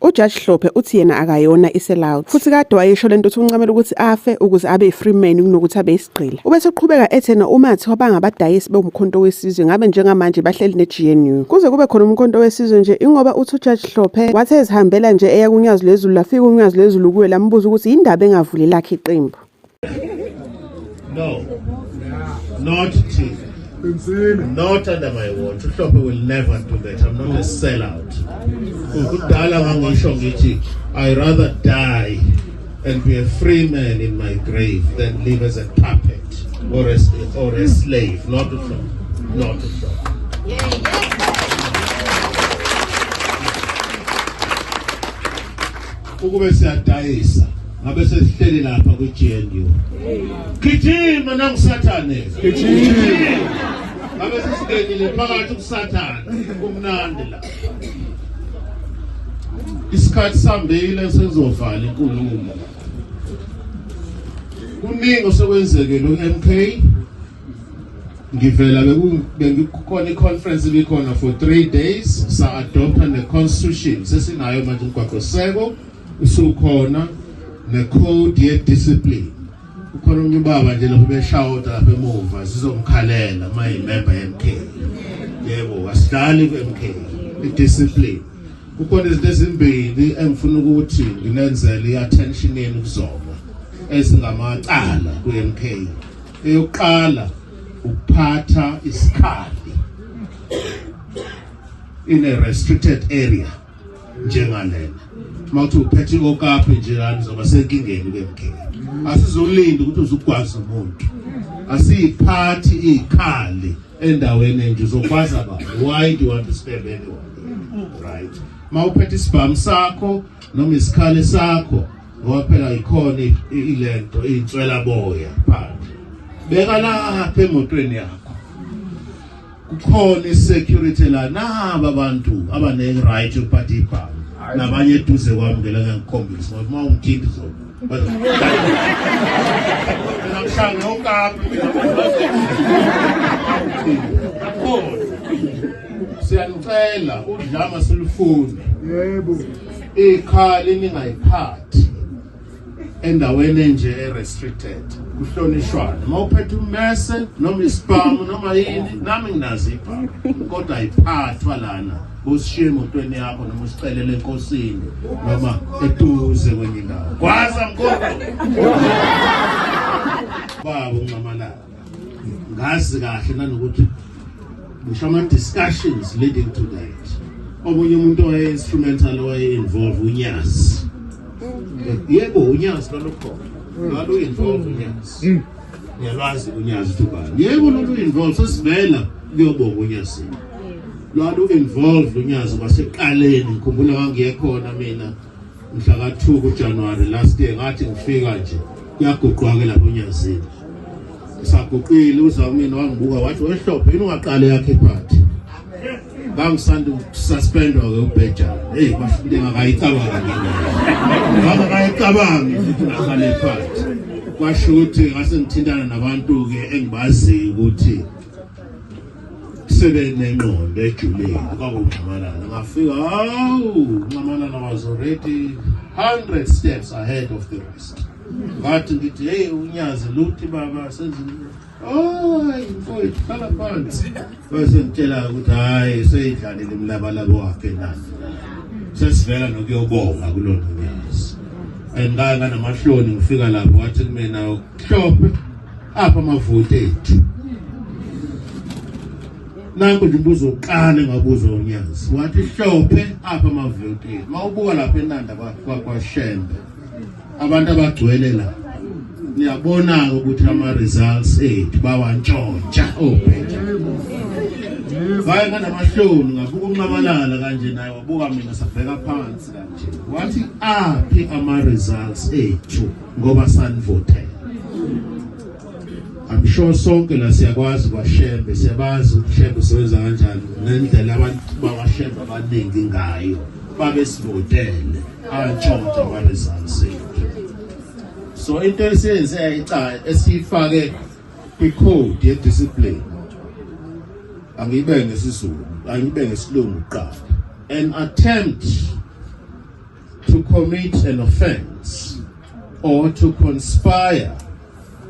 uJudge Hlophe uthi yena akayona isellout futhi kade wayesho lento uthi uncamela ukuthi afe ukuze abe yi-freeman kunokuthi abe isigqila. Ubese uqhubeka ethena uMathi wabangabadayisi bomkhonto wesizwe ngabe njengamanje bahleli ne-GNU kuze kube khona umkhonto wesizwe nje ingoba uthi uJudge Hlophe wathi ezihambela nje eya kuNyazi lwezulu lafika uNyazi lwezulu kuye lambuza ukuthi indaba engavuli lakhe iqembu. No, not T. Not under my watch. Hlophe will never do that. I'm not a sellout. I rather die and be a free man in my grave than live as a puppet or a slave. Not a Hlophe. Not a Hlophe. Ukube siyadayisa ngabe sesihleli lapha ku-GNU. Gijima nangusathane. Gijima. Ngabe sesingenile phakathi kusathane. Kumnandi la. Isikhathi sambile sezovala inkulumo. Kuningi osekwenzekile uMK. Ngivela bekukhona iconference ibikhona for 3 days sa adopta ne constitution sesinayo manje umgwaqoseko usukhona ne-code ye-discipline. Ukhona umnye ubaba nje lapho beshawuta lapha emuva sizomkhalela uma yimember ye-MK. Yebo, wasidlali ku-MK, i-discipline. Kukhona izinto ezimbili engifuna ukuthi nginenzele i-attention yenu kuzona ezingamacala ku-MK. Eyokuqala ukuphatha isikhali in a restricted area njengalena. Mawuthi uphethe okaphi nje lana zoba senkingeni ku-MK. Asizolinda ukuthi uzugwaza umuntu. Asiyiphathi ikhali endaweni enje uzokwaza ba. Why do you want to stab anyone? Right. Mawuphethe isibhamu sakho noma isikhali sakho ngoba phela ikhona ilento inswela boya phandle. Beka lapha emotweni yakho. Kukhona i-security la naba abantu abane right yokuphatha ibhamu. Nabanye eduze kwamukela ngikhombisa ngoba uma ungithinta izona ngishanga okaphi siyanicela udlama silufuni yebo ikhali ningayiphathi endaweni enje restricted kuhlonishwana mawuphethe ummese noma isibhamu noma yini nami nginazi ibhamu kodwa ayiphathwa lana usishiye emotweni yakho noma usicelele enkosini noma eduze kwenye indawo kwaza mkhonto baba uncamalala ngazi kahle nanokuthi ngisho ama-discussions leading to that omunye umuntu owaye-instrumental owaye-involve uNyazi yebo uNyazi lolukhona lwalu-involve uNyazi ngiyalwazi uNyazi ukuthi ubani yebo lolu-involve sesivela kuyobonga uNyazini lwalu-involve uNyazi kwasekuqaleni ngikhumbula wangiyekhona mina mhla ka-2 kuJanuwari last year ngathi ngifika nje kuyaguqwa-ke lapho uNyazini saguqile uzamina wangibuka wathi wehlophe yini ungaqale yakhe iphathi bangisanda ukususpendwa-ke ubhejana heyi bafike ngakayicabangi ukuthi ngaqale iphathi kwasho ukuthi ngase ngithintana nabantu-ke engibaziyo ukuthi sebenengqondo ejulile kwakungqamalala ngafika uNcamalala was already 100 steps ahead of the rest ngathi ngithi hey uNyazi luthi baba senzile mfowethu hlala phansi bese ngitshela ukuthi hayi seyidlalile imlabalabo wakhe nani sesivela nokuyobonga kulona uNyazi engaka namahloni ngifika lapho wathi kumina Hlophe apha amavoti ethu nanku nje umbuzo oqala engabuzwa uNyazi wathi Hlophe apha amavoti ethu mawubuka lapha eNanda kwaShembe abantu abagcwele la niyabona ukuthi ama-results ethu bawantshontsha obheja vaye nganamahloni ngabuka uNcamalala kanje naye wabuka mina sabheka phansi kanje wathi aphi ama-results ethu ngoba sanivotela. I'm sure sonke la siyakwazi kwaShembe siyabazi ukuthi Shembe usebenza kanjani nendlela abantu bakwaShembe abaningi ngayo babesivotele antshontsha ama-results ethu. So into esiyenze esiyifake kwi-code ye-discipline angiyibe ngesizulu angiyibe ngesilungu kuqala an attempt to commit an offense or to conspire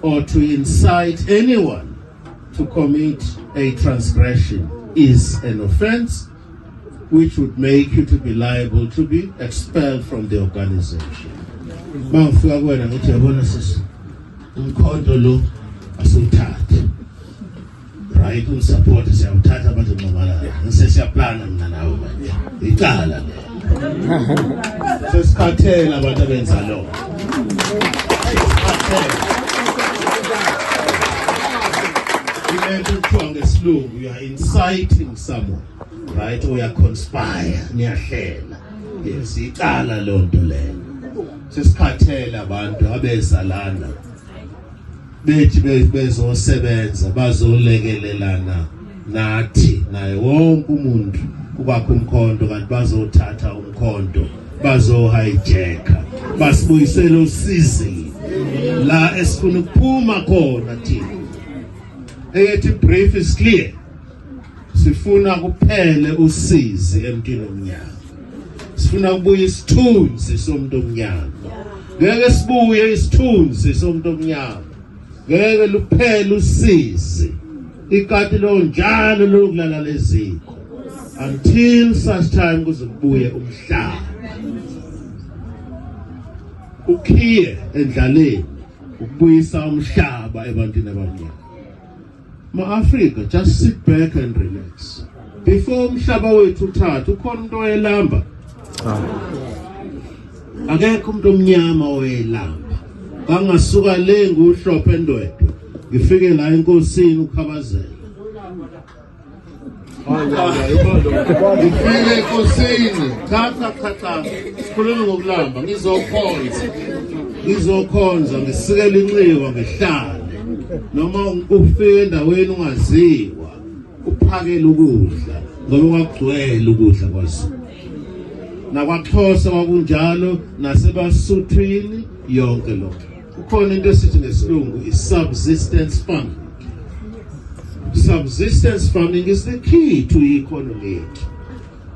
or to incite anyone to commit a transgression is an offense which would make you to be liable to be expelled from the organization. Mangifika kuwena ngithi yabona sisi umkhonto lo asuthathe. Right, support siyawuthatha abantu nqomalala. Sesiyaplana mina nawe manje. Icala le. Sesikhathela abantu abenza lo. You are inciting someone, right? Or you are conspire, niyahlela. Yes, icala lonto leyo. Sesikhathela abantu abezalana. Bethi bezosebenza bazolekelelana nathi naye wonke umuntu kubakho umkhonto kanti bazothatha umkhonto bazohijacka basibuyisela usizi la esifuna ukuphuma khona thina. Eyethi brief is clear. Sifuna kuphele usizi emntwini omnyama. Sifuna kubuya isithunzi somuntu omnyama. Ngeke sibuye isithunzi somuntu omnyama. Ngeke luphele usizi. Ikati lo njalo lokulala leziko. Until such time kuzobuye umhlaba. Ukhiye endlaleni ukubuyisa umhlaba ebantwini abamnyama. Ma-Africa, just sit back and relax. Before umhlaba wethu uthatha, ukhona umuntu oyelamba. Akekho umuntu omnyama oyelamba. Angasuka le nguhlophe endwedwe. Ngifike la enkosini ukhabazela. Ngifike enkosini, thatha. Sikhuluma ngokulamba, ngizokhonza, ngisikela inxiwa ngihlale. Noma ufike endaweni ungaziwa uphakela ukudla ngoba kwagcwele ukudla kwaZulu nakwaXhosa kwakunjalo nasebaSuthwini yonke lokho kukhona into esithi ngesilungu i-subsistence farming. Subsistence farming is the key to the economy.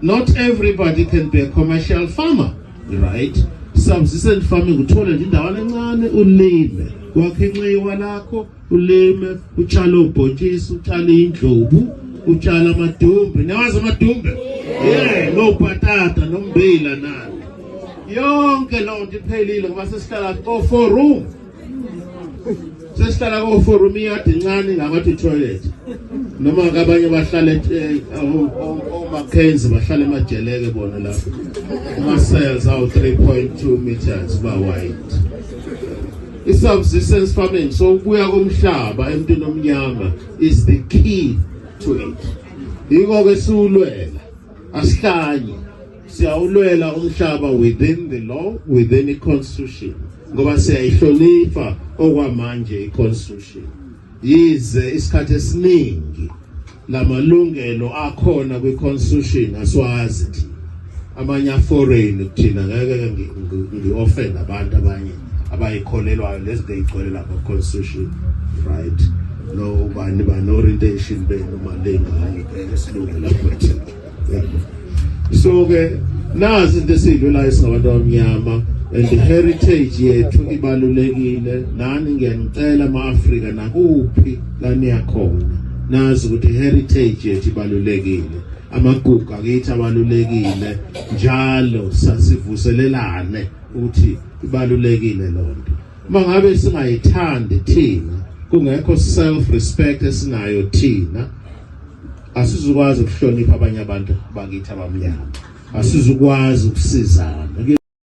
Not everybody can be a commercial farmer, right? Subsistence farming uthola nje indawana encane ulime kwakhe inxiwa lakho ulime utshala ubhontshisi utshala indlovu utshala amadumbe nawazi amadumbe nobhatata nombila nani yonke lonto iphelile ngoba sesihlala ko-4 room sesihlala ko-4 room iyadi incane ngakathi toilet noma abanye bahlala oMackenzie bahlala emajeleke bona lapho ama-cells awu 3.2 meters ba wide. I-subsistence farming, so ukuya komhlaba emntwini omnyama is the key to it. Yiko-ke siwulwela, asihlanye, siyawulwela umhlaba within the law, within the constitution. Ngoba siyayihlonipha okwamanje i-constitution. Yize isikhathi esiningi lamalungelo akhona kwi-constitution aswazi thina. Amanye foreign kuthina ngeke ngi-offend abantu abanye abayikholelwayo lezingeyikholela ku-constitution, right? No bani orientation noma lengayo esilungu lapho thina. So-ke nazi into esiyidlulayo singabantu abamnyama and the heritage yethu ibalulekile. Nani ngiyanicela ama-Afrika nakuphi la niyakhona nazi ukuthi heritage yethu ibalulekile. Amagugu akithi abalulekile njalo sasivuselelane ukuthi ibalulekile lonto. Mangabe singayithandi thina kungekho self respect esinayo thina asizukwazi ukuhlonipha abanye abantu bakithi abamnyama asizukwazi ukusizana